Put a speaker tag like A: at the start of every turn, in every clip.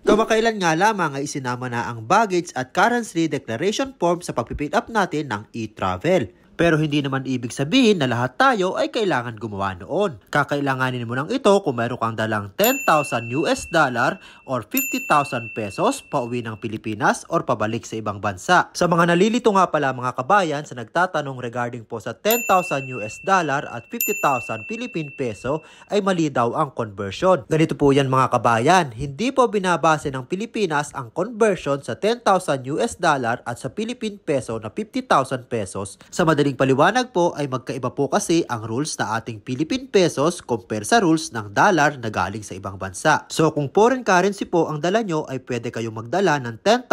A: Kamakailan nga lamang ay isinama na ang baggage at currency declaration form sa pagpipick up natin ng e-travel. Pero hindi naman ibig sabihin na lahat tayo ay kailangan gumawa noon. Kakailanganin mo lang ito kung meron kang dalang $10,000 or 50,000 pesos pauwi ng Pilipinas or pabalik sa ibang bansa. Sa mga nalilito nga pala mga kabayan sa nagtatanong regarding po sa $10,000 at 50,000 Philippine peso ay mali daw ang conversion. Ganito po yan mga kabayan, hindi po binabase ng Pilipinas ang conversion sa $10,000 at sa Philippine peso na 50,000 pesos. Sa madaling paliwanag po ay magkaiba po kasi ang rules na ating Philippine pesos compare sa rules ng dollar na galing sa ibang bansa. So kung foreign currency po ang dala nyo ay pwede kayong magdala ng $10,000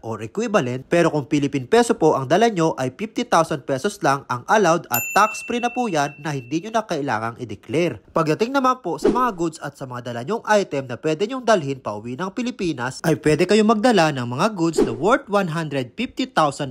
A: or equivalent, pero kung Philippine peso po ang dala nyo ay 50,000 pesos lang ang allowed at tax free na po yan na hindi nyo na kailangang i-declare. Pagdating naman po sa mga goods at sa mga dala nyong item na pwede nyong dalhin pa uwi ng Pilipinas ay pwede kayong magdala ng mga goods na worth 150,000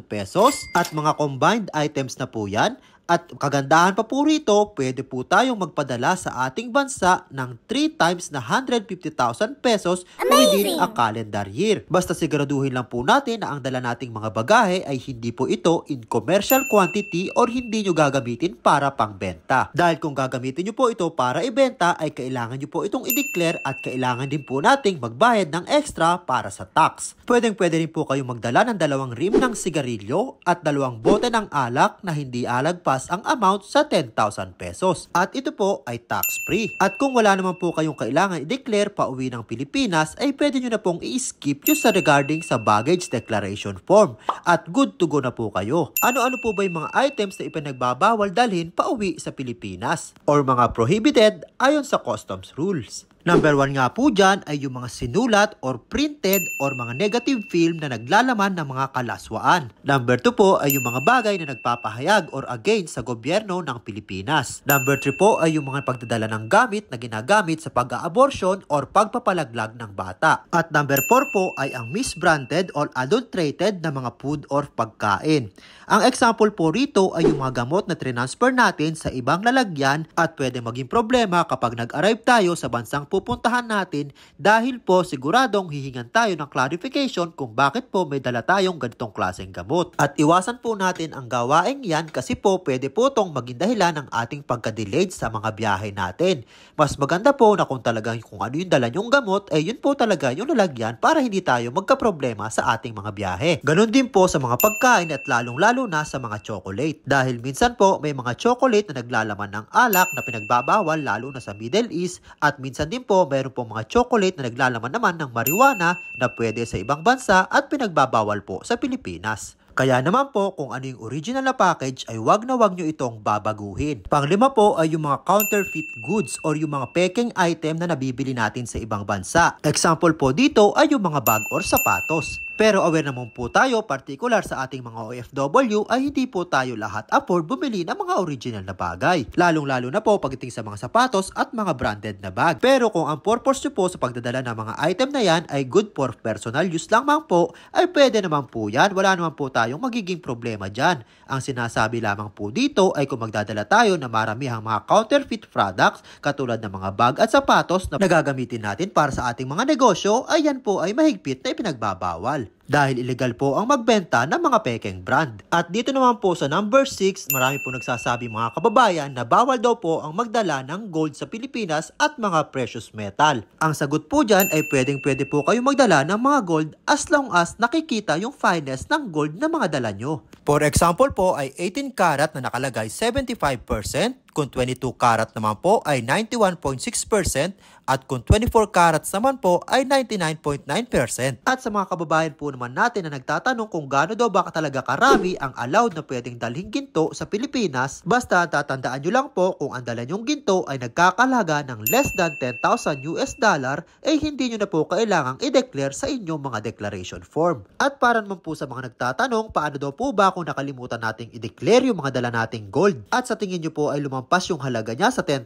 A: pesos at mga combined items na po yan. At kagandahan pa po rito, pwede po tayong magpadala sa ating bansa ng 3 times na 150,000 pesos within a calendar year. Basta siguraduhin lang po natin na ang dala nating mga bagahe ay hindi po ito in commercial quantity or hindi nyo gagamitin para pangbenta. Dahil kung gagamitin nyo po ito para ibenta ay kailangan nyo po itong i-declare at kailangan din po nating magbayad ng extra para sa tax. Pwede rin po kayong magdala ng 2 rim ng sigarilyo at 2 bote ng alak na hindi alagpas ang amount sa 10,000 pesos. At ito po ay tax-free. At kung wala naman po kayong kailangan i-declare pa uwi ng Pilipinas, ay pwede nyo na pong i-skip yung sa regarding sa baggage declaration form. At good to go na po kayo. Ano-ano po ba yung mga items na ipinagbabawal dalhin pa uwi sa Pilipinas? Or mga prohibited ayon sa customs rules? Number 1 nga po dyan ay yung mga sinulat or printed or mga negative film na naglalaman ng mga kalaswaan. Number 2 po ay yung mga bagay na nagpapahayag or against sa gobyerno ng Pilipinas. Number 3 po ay yung mga pagdadala ng gamit na ginagamit sa pag-a-abortion or pagpapalaglag ng bata. At number 4 po ay ang misbranded or adulterated na mga food or pagkain. Ang example po rito ay yung mga gamot na transfer natin sa ibang lalagyan at pwede maging problema kapag nag-arrive tayo sa bansang pupuntahan natin dahil po siguradong hihingan tayo ng clarification kung bakit po may dala tayong ganitong klaseng gamot. At iwasan po natin ang gawaing yan kasi po pwede po itong maging dahilan ng ating pagka-delayed sa mga biyahe natin. Mas maganda po na kung talagang kung ano yung dala nyong gamot ay yun po talaga yung lalagyan para hindi tayo magka-problema sa ating mga biyahe. Ganon din po sa mga pagkain at lalong-lalo na sa mga chocolate. Dahil minsan po may mga chocolate na naglalaman ng alak na pinagbabawal lalo na sa Middle East at minsan din po mayroon po mga chocolate na naglalaman naman ng marijuana na pwede sa ibang bansa at pinagbabawal po sa Pilipinas. Kaya naman po kung ano yung original na package ay wag na wag nyo itong babaguhin. Panglima po ay yung mga counterfeit goods or yung mga peking item na nabibili natin sa ibang bansa. Example po dito ay yung mga bag or sapatos. Pero aware naman po tayo, particular sa ating mga OFW ay hindi po tayo lahat afford bumili ng mga original na bagay. Lalong-lalo na po pagdating sa mga sapatos at mga branded na bag. Pero kung ang purpose nyo po sa pagdadala ng mga item na yan ay good for personal use lang man po, ay pwede naman po yan. Wala naman po tayong magiging problema dyan. Ang sinasabi lamang po dito ay kung magdadala tayo ng maramihang mga counterfeit products katulad ng mga bag at sapatos na nagagamitin natin para sa ating mga negosyo, ay yan po ay mahigpit na ipinagbabawal. Dahil illegal po ang magbenta ng mga pekeng brand. At dito naman po sa number 6, marami po nagsasabi mga kababayan na bawal daw po ang magdala ng gold sa Pilipinas at mga precious metal. Ang sagot po dyan ay pwede po kayo magdala ng mga gold as long as nakikita yung fineness ng gold na mga dala nyo. For example po ay 18 karat na nakalagay 75%, kung 22 karat naman po ay 91.6% at kung 24 karats naman po ay 99.9%. At sa mga kababayan po naman natin na nagtatanong kung gaano daw ba talaga karami ang allowed na pwedeng dalhin ginto sa Pilipinas, basta tatandaan nyo lang po kung ang dala nyong ginto ay nagkakalaga ng less than $10,000 ay hindi nyo na po kailangang i-declare sa inyong mga declaration form. At para naman po sa mga nagtatanong paano daw po ba kung nakalimutan nating i-declare yung mga dala nating gold at sa tingin nyo po ay lumampas yung halaga niya sa $10,000,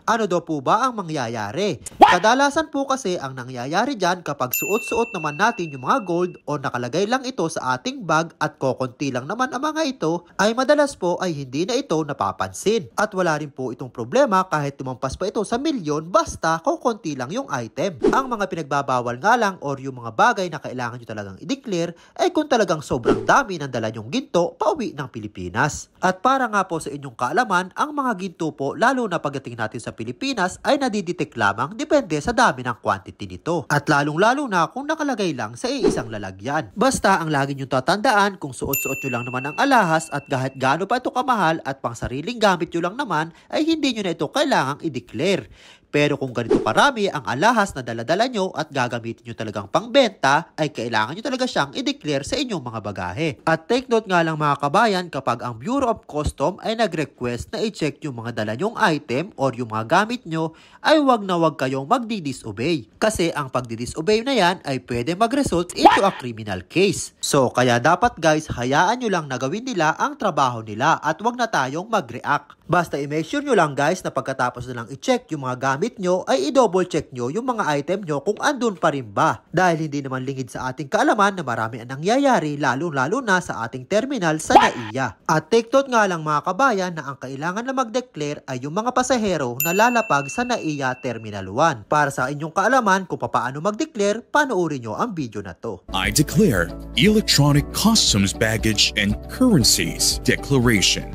A: ano daw po ba ang mangyayari? Kadalasan po kasi ang nangyayari dyan kapag suot-suot naman natin natin yung mga gold o nakalagay lang ito sa ating bag at kokonti lang naman ang mga ito, ay madalas po ay hindi na ito napapansin. At wala rin po itong problema kahit tumampas pa ito sa milyon basta kokonti lang yung item. Ang mga pinagbabawal nga lang or yung mga bagay na kailangan nyo talagang i-declare ay kung talagang sobrang dami ng dala nyong ginto pauwi ng Pilipinas. At para nga po sa inyong kaalaman, ang mga ginto po lalo na pagdating natin sa Pilipinas ay nadidetect lamang depende sa dami ng quantity nito. At lalong-lalo na kung nakalagay lang sa iisang lalagyan. Basta ang lagi nyo tatandaan kung suot-suot nyo lang naman ang alahas at kahit gaano pa ito kamahal at pang sariling gamit nyo lang naman ay hindi nyo na ito kailangang i-declare. Pero kung ganito karami ang alahas na daladala nyo at gagamitin nyo talagang pangbenta, ay kailangan nyo talaga siyang i-declare sa inyong mga bagahe. At take note nga lang mga kabayan, kapag ang Bureau of Custom ay nag-request na i-check yung mga dala nyong item or yung mga gamit nyo, ay wag na wag kayong magdi-disobey. Kasi ang pagdi-disobey na yan ay pwede mag-result into a criminal case. So kaya dapat guys, hayaan nyo lang na gawin nila ang trabaho nila at wag na tayong mag-react. Basta i-make sure nyo lang guys na pagkatapos na lang i-check yung mga gamit nyo ay i-double check nyo yung mga item nyo kung andun pa rin ba. Dahil hindi naman lingid sa ating kaalaman na marami ang nangyayari lalo na sa ating terminal sa NAIA. At take note nga lang mga kabayan na ang kailangan na mag-declare ay yung mga pasahero na lalapag sa NAIA Terminal 1. Para sa inyong kaalaman kung paano mag-declare, panoorin nyo ang video na to.
B: I declare Electronic Customs Baggage and Currencies Declaration.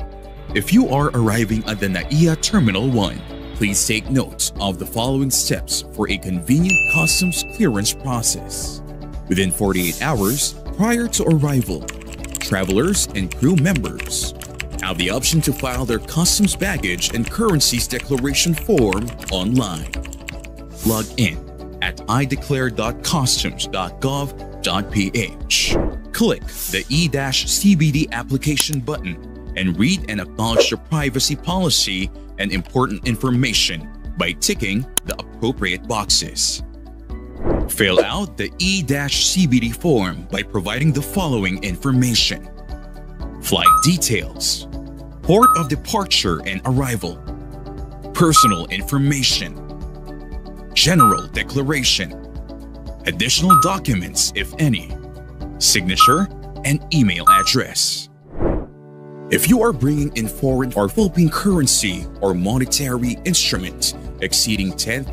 B: If you are arriving at the NAIA Terminal 1, please take note of the following steps for a convenient customs clearance process. Within 48 hours prior to arrival, travelers and crew members have the option to file their customs baggage and currencies declaration form online. Log in at ideclare.customs.gov.ph. Click the E-CBD application button and read and acknowledge your privacy policy and important information by ticking the appropriate boxes. Fill out the E-CBD form by providing the following information: flight details, port of departure and arrival, personal information, general declaration, additional documents if any, signature, and email address. If you are bringing in foreign or Philippine currency or monetary instrument exceeding $10,000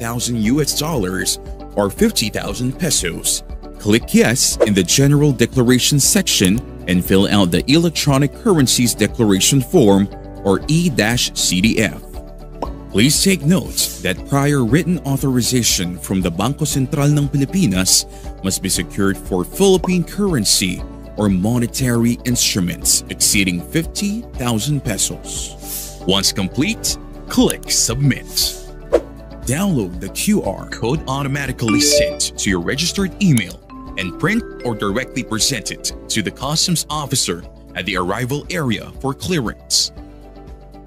B: or 50,000 pesos, click yes in the General Declaration section and fill out the Electronic Currencies Declaration Form or E-CDF. Please take note that prior written authorization from the Bangko Sentral ng Pilipinas must be secured for Philippine currency or monetary instruments exceeding 50,000 pesos. Once complete, click Submit. Download the QR code automatically sent to your registered email and print or directly present it to the customs officer at the arrival area for clearance.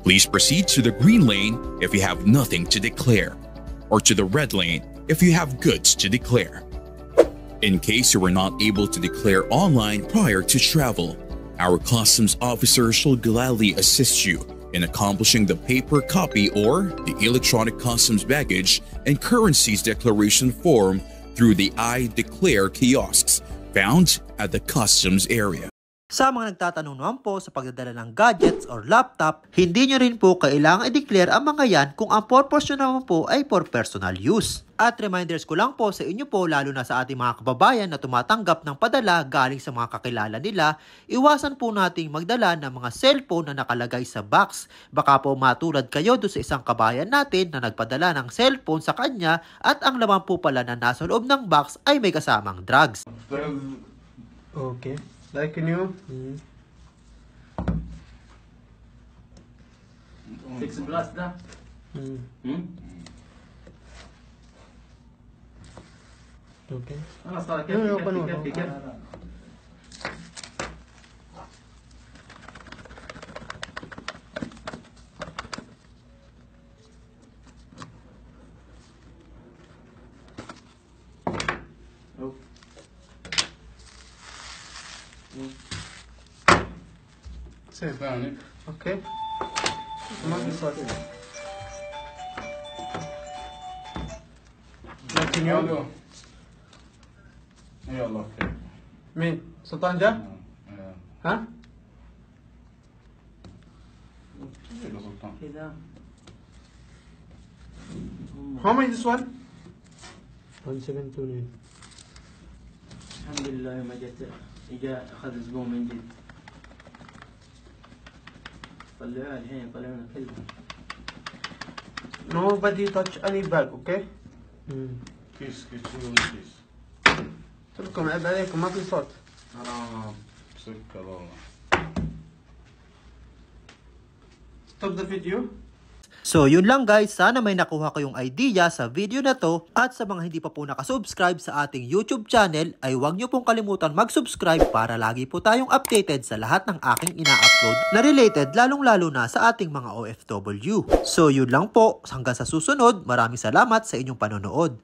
B: Please proceed to the green lane if you have nothing to declare, or to the red lane if you have goods to declare. In case you were not able to declare online prior to travel, our customs officer shall gladly assist you in accomplishing the paper copy or the electronic customs baggage and currencies declaration form through the I Declare kiosks found at the customs area.
A: Sa mga nagtatanong naman po sa pagdadala ng gadgets or laptop, hindi nyo rin po kailangang i-declare ang mga yan kung ang purpose nyo naman po ay for personal use. At reminders ko lang po sa inyo po, lalo na sa ating mga kababayan na tumatanggap ng padala galing sa mga kakilala nila, iwasan po nating magdala ng mga cellphone na nakalagay sa box. Baka po matulad kayo doon sa isang kabayan natin na nagpadala ng cellphone sa kanya at ang laman po pala na nasa loob ng box ay may kasamang drugs.
C: Okay. Like new.
D: 16 na.
C: Okay.
D: Ano sa akin?
C: No, paano? Okay. Like new.
E: يلا خير.
C: مين؟ سلطان جا؟ ها؟
E: يلا سلطان.
D: كذا.
C: How much this one? 1729.
D: الحمد لله ما جت اجا اخذ اسبوع من جد. طلعوها الحين طلعونا كلهم.
C: Nobody touch any bag, okay?
E: كيس شنو الكيس؟
C: قلت لكم عيب عليكم ما في صوت.
D: حرام.
E: سكر والله.
C: Stop the video.
A: So yun lang guys, sana may nakuha kayong idea sa video na to, at sa mga hindi pa po nakasubscribe sa ating YouTube channel ay huwag nyo pong kalimutan mag-subscribe para lagi po tayong updated sa lahat ng aking ina-upload na related lalong-lalo na sa ating mga OFW. So yun lang po, hanggang sa susunod, maraming salamat sa inyong panonood.